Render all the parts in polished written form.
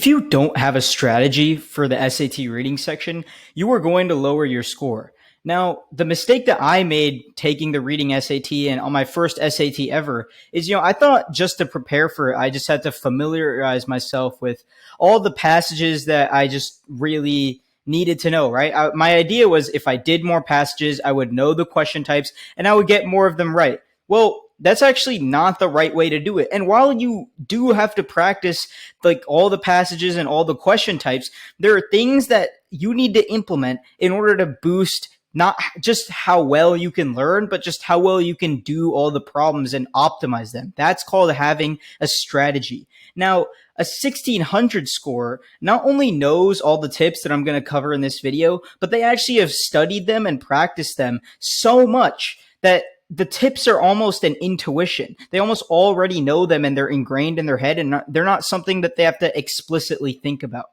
If you don't have a strategy for the SAT reading section, you are going to lower your score. Now, the mistake that I made taking the reading SAT and on my first SAT ever is, I thought just to prepare for it, I just had to familiarize myself with all the passages that I just really needed to know, right? My idea was if I did more passages, I would know the question types and I would get more of them right. Well, that's actually not the right way to do it. And while you do have to practice like all the passages and all the question types, there are things that you need to implement in order to boost not just how well you can learn, but just how well you can do all the problems and optimize them. That's called having a strategy. Now, a 1600 score not only knows all the tips that I'm going to cover in this video, but they actually have studied them and practiced them so much that the tips are almost an intuition. They almost already know them and they're ingrained in their head and they're not something that they have to explicitly think about.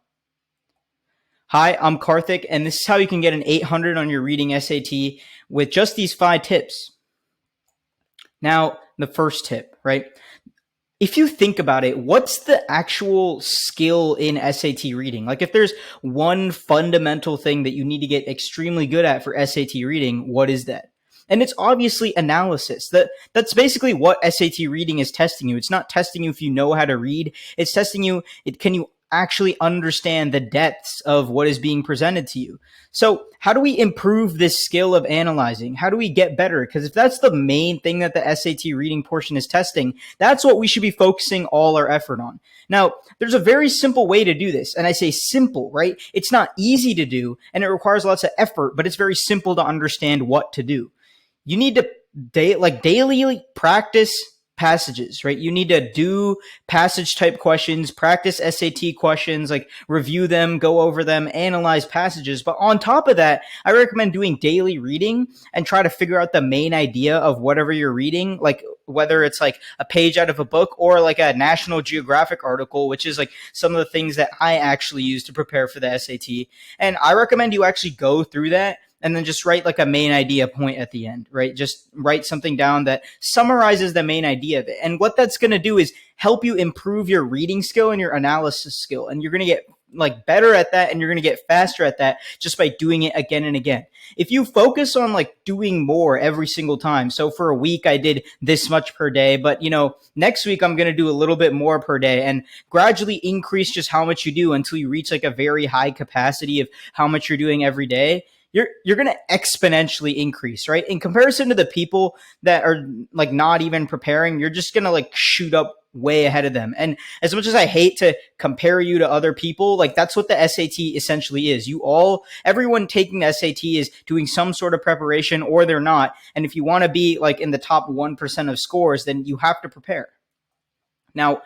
Hi, I'm Karthik, and this is how you can get an 800 on your reading SAT with just these 5 tips. Now, the first tip, right? If you think about it, what's the actual skill in SAT reading? Like if there's one fundamental thing that you need to get extremely good at for SAT reading, what is that? And it's obviously analysis. That's basically what SAT reading is testing you. It's not testing you if you know how to read. It's testing you, can you actually understand the depths of what is being presented to you? So how do we improve this skill of analyzing? How do we get better? Because if that's the main thing that the SAT reading portion is testing, that's what we should be focusing all our effort on. Now, there's a very simple way to do this. And I say simple, right? It's not easy to do and it requires lots of effort, but it's very simple to understand what to do. You need to daily practice passages, right? You need to do passage type questions, practice SAT questions, like review them, go over them, analyze passages. But on top of that, I recommend doing daily reading and try to figure out the main idea of whatever you're reading, like whether it's like a page out of a book or like a National Geographic article, which is like some of the things that I actually use to prepare for the SAT. And I recommend you actually go through that and then just write like a main idea point at the end, right? Just write something down that summarizes the main idea of it. And what that's going to do is help you improve your reading skill and your analysis skill. And you're going to get like better at that and you're going to get faster at that just by doing it again and again. If you focus on like doing more every single time. So for a week, I did this much per day, but next week I'm going to do a little bit more per day and gradually increase just how much you do until you reach like a very high capacity of how much you're doing every day. You're going to exponentially increase, right? In comparison to the people that are like not even preparing, you're just going to like shoot up way ahead of them. And as much as I hate to compare you to other people, like that's what the SAT essentially is. Everyone taking the SAT is doing some sort of preparation or they're not. And if you want to be like in the top 1% of scores, then you have to prepare. Now,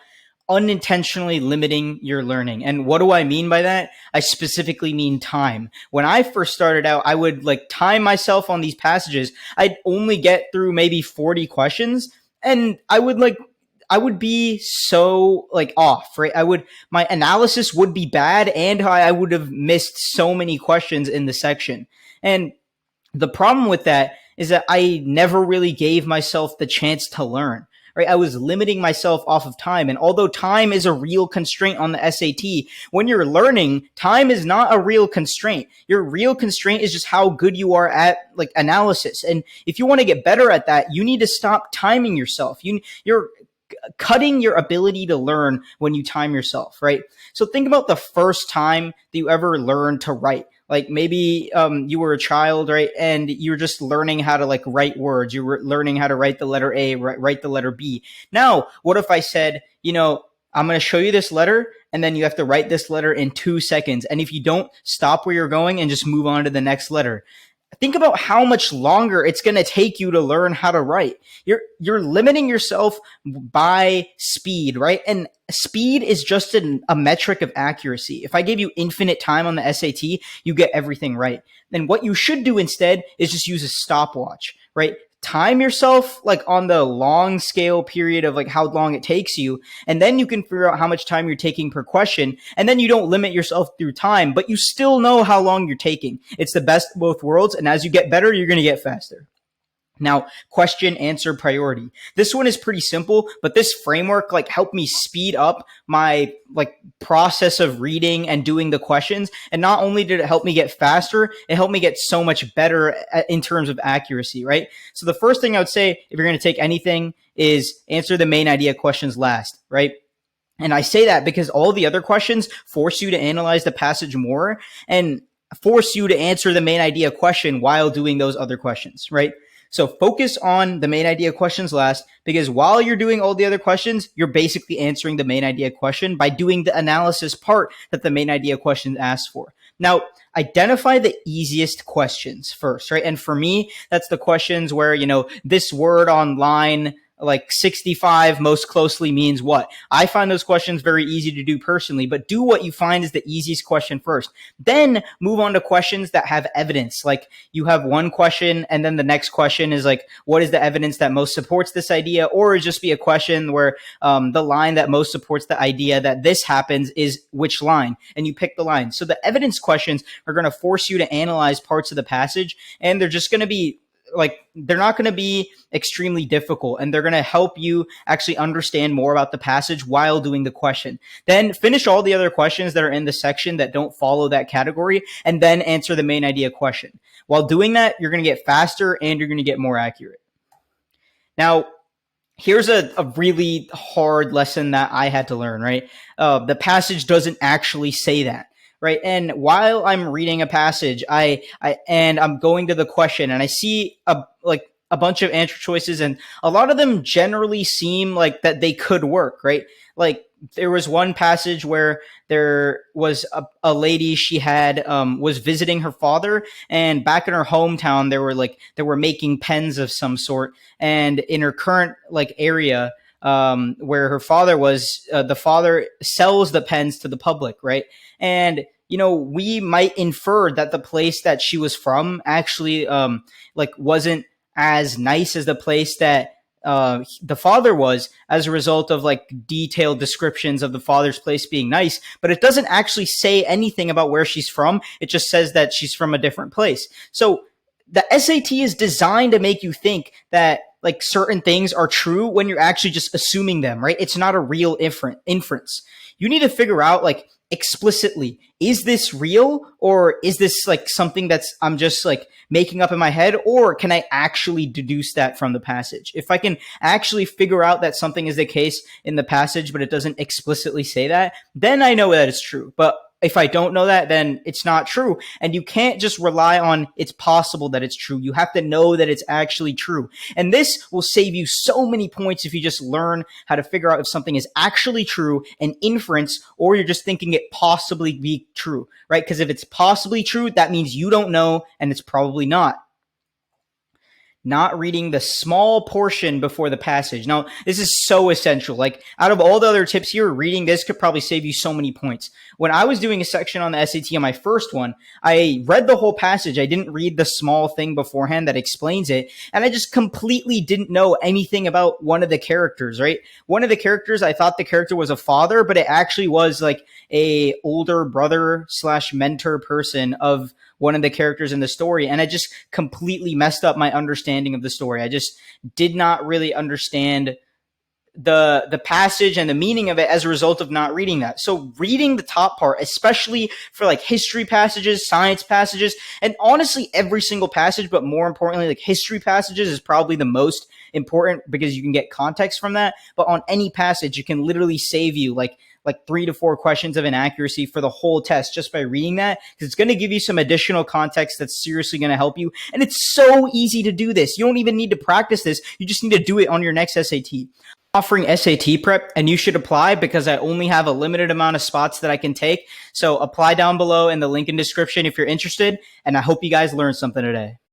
unintentionally limiting your learning. And what do I mean by that? I specifically mean time. When I first started out, I would like time myself on these passages. I'd only get through maybe 40 questions and I would be so like off, right? My analysis would be bad and I would have missed so many questions in the section. And the problem with that is that I never really gave myself the chance to learn. Right? I was limiting myself off of time. And although time is a real constraint on the SAT, when you're learning, time is not a real constraint. Your real constraint is just how good you are at like analysis. And if you want to get better at that, you need to stop timing yourself. You're cutting your ability to learn when you time yourself, right? So think about the first time that you ever learned to write. Like maybe you were a child, right? And you were just learning how to like write words. You were learning how to write the letter A, write the letter B. Now, what if I said, I'm going to show you this letter and then you have to write this letter in 2 seconds. And if you don't, stop where you're going and just move on to the next letter. Think about how much longer it's going to take you to learn how to write. You're limiting yourself by speed, right? And speed is just a metric of accuracy. If I gave you infinite time on the SAT, you get everything right. Then what you should do instead is just use a stopwatch, right? Time yourself like on the long scale period of like how long it takes you. And then you can figure out how much time you're taking per question. And then you don't limit yourself through time, but you still know how long you're taking. It's the best of both worlds. And as you get better, you're going to get faster. Now, question, answer, priority. This one is pretty simple, but this framework like helped me speed up my like process of reading and doing the questions. And not only did it help me get faster, it helped me get so much better in terms of accuracy, right? So the first thing I would say, if you're going to take anything, is answer the main idea questions last, right? And I say that because all the other questions force you to analyze the passage more and force you to answer the main idea question while doing those other questions, right? So focus on the main idea questions last, because while you're doing all the other questions, you're basically answering the main idea question by doing the analysis part that the main idea question asks for. Now, identify the easiest questions first, right? And for me, that's the questions where, this word on line like 65 most closely means what? I find those questions very easy to do personally, but do what you find is the easiest question first. Then move on to questions that have evidence. Like you have one question and then the next question is like, what is the evidence that most supports this idea? Or it just be a question where the line that most supports the idea that this happens is which line? And you pick the line. So the evidence questions are going to force you to analyze parts of the passage, and they're just going to be they're not going to be extremely difficult, and they're going to help you actually understand more about the passage while doing the question. Then finish all the other questions that are in the section that don't follow that category, and then answer the main idea question. While doing that, you're going to get faster and you're going to get more accurate. Now, here's a really hard lesson that I had to learn, right? The passage doesn't actually say that. Right. And while I'm reading a passage, I'm going to the question and I see a bunch of answer choices, and a lot of them generally seem like that they could work, right? Like there was one passage where there was a lady, she had was visiting her father, and back in her hometown they were making pens of some sort, and in her current area where her father was, the father sells the pens to the public, right? And we might infer that the place that she was from actually wasn't as nice as the place that the father was, as a result of detailed descriptions of the father's place being nice, but it doesn't actually say anything about where she's from. It just says that she's from a different place. So the SAT is designed to make you think that certain things are true when you're actually just assuming them, right? It's not a real inference. You need to figure out explicitly, is this real, or is this something that's I'm just making up in my head, or can I actually deduce that from the passage? If I can actually figure out that something is the case in the passage, but it doesn't explicitly say that, then I know that it's true. But if I don't know that, then it's not true. And you can't just rely on it's possible that it's true. You have to know that it's actually true. And this will save you so many points if you just learn how to figure out if something is actually true, an inference, or you're just thinking it possibly be true, right? Because if it's possibly true, that means you don't know, and it's probably not. Not reading the small portion before the passage. Now, this is so essential. Out of all the other tips here, reading this could probably save you so many points. When I was doing a section on the SAT on my first one, I read the whole passage. I didn't read the small thing beforehand that explains it. And I just completely didn't know anything about one of the characters, right? One of the characters, I thought the character was a father, but it actually was a older brother / mentor person of one of the characters in the story. And I just completely messed up my understanding of the story. I just did not really understand the passage and the meaning of it as a result of not reading that. So reading the top part, especially for history passages, science passages, and honestly every single passage, but more importantly, history passages is probably the most important because you can get context from that. But on any passage, it can literally save you like 3 to 4 questions of inaccuracy for the whole test just by reading that, because it's going to give you some additional context that's seriously going to help you. And it's so easy to do this. You don't even need to practice this. You just need to do it on your next SAT. Offering SAT prep, and you should apply because I only have a limited amount of spots that I can take. So apply down below in the link in description if you're interested. And I hope you guys learned something today.